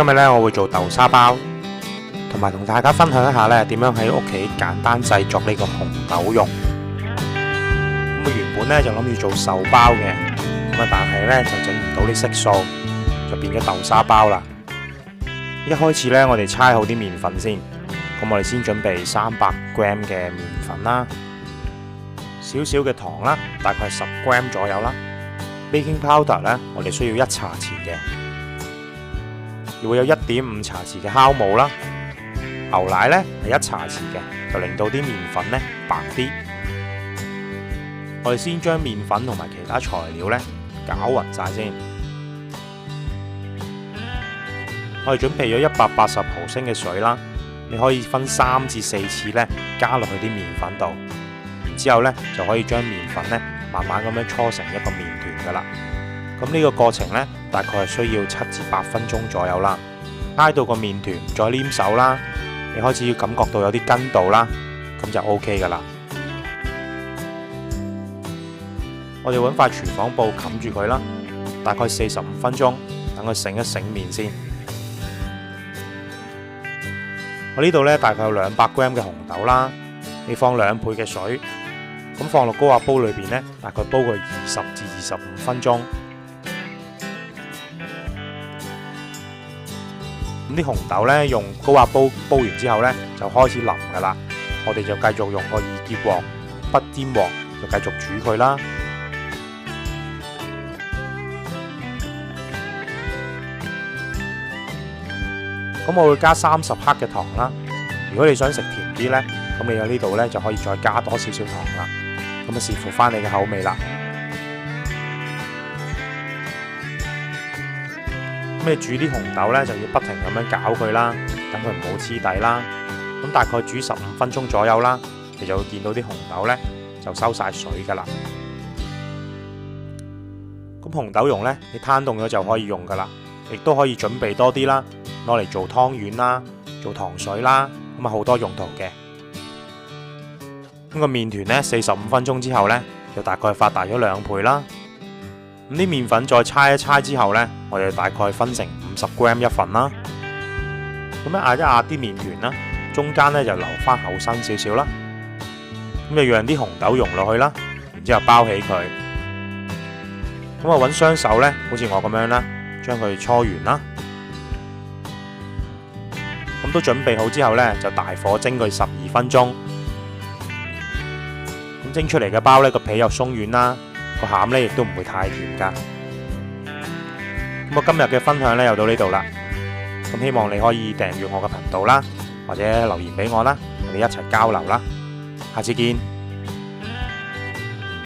今日咧我會做豆沙包，同埋同大家分享一下咧點樣喺屋企簡單製作呢個紅豆蓉。咁原本咧就諗住做壽包嘅，但係咧就整唔到啲色素，就變咗豆沙包啦。一開始咧我哋搓好啲麵粉先，咁我哋先準備300g 嘅麵粉啦，少少嘅糖啦，大概10g 左右啦。Baking powder 咧，我哋需要1茶匙嘅，亦會有1.5茶匙嘅酵母啦。牛奶咧係1茶匙嘅，就令到啲麵粉咧白啲。我哋先將麵粉同埋其他材料咧攪勻晒先。我哋準備咗180毫升嘅水啦，你可以分3至4次咧加落去啲麵粉度，然之後咧就可以將麵粉咧慢慢咁樣搓成一個麵團噶啦。咁呢個過程咧大概係需要7至8分鐘左右啦。搓到個麵團再黏手啦，你開始要感覺到有啲筋度啦，咁就 OK 噶啦。我哋揾塊廚房布冚住佢啦，大概45分鐘，等佢醒一醒面先。我呢度咧大概有200g 嘅紅豆啦，你放2倍嘅水，咁放落高壓煲裏邊咧，大概煲個20至25分鐘。咁啲紅豆咧用高壓煲煲完之後咧就開始腍噶啦，我哋就繼續用個2結鑊、不粘鑊就繼續煮佢啦。咁我會加30克嘅糖啦。如果你想食甜啲呢，咁你喺呢度呢就可以再加多少少糖啦。咁啊視乎翻你嘅口味啦。咁你煮啲紅豆呢，就要不停咁樣攪佢啦，等佢唔好黐底啦。咁大概煮15分鐘左右啦，你就會見到啲紅豆呢就收晒水噶啦。咁紅豆蓉呢，你攤凍咗就可以用噶啦，亦都可以準備多啲啦。攞嚟做湯圓啦，做糖水啦，咁啊好多用途嘅。咁個麵團呢，45分鐘之後呢，就大概發大咗2倍啦。咁啲麵粉再搓一搓之後呢，我哋大概分成50g 一份啦。咁樣壓一壓啲麵團啦，中間呢就留翻厚身少少啦。咁就讓啲紅豆蓉落去啦，然之後包起佢。咁啊揾雙手呢，好似我咁樣啦，將佢搓完啦。咁都準備好之後呢，就大火蒸佢12分鐘。咁蒸出嚟嘅包呢，個皮又鬆軟啦，個餡呢亦都唔會太甜噶。咁我今日嘅分享呢，又到呢度啦。咁希望你可以訂閱我嘅頻道啦，或者留言俾我啦，我哋一齊交流啦。下次見。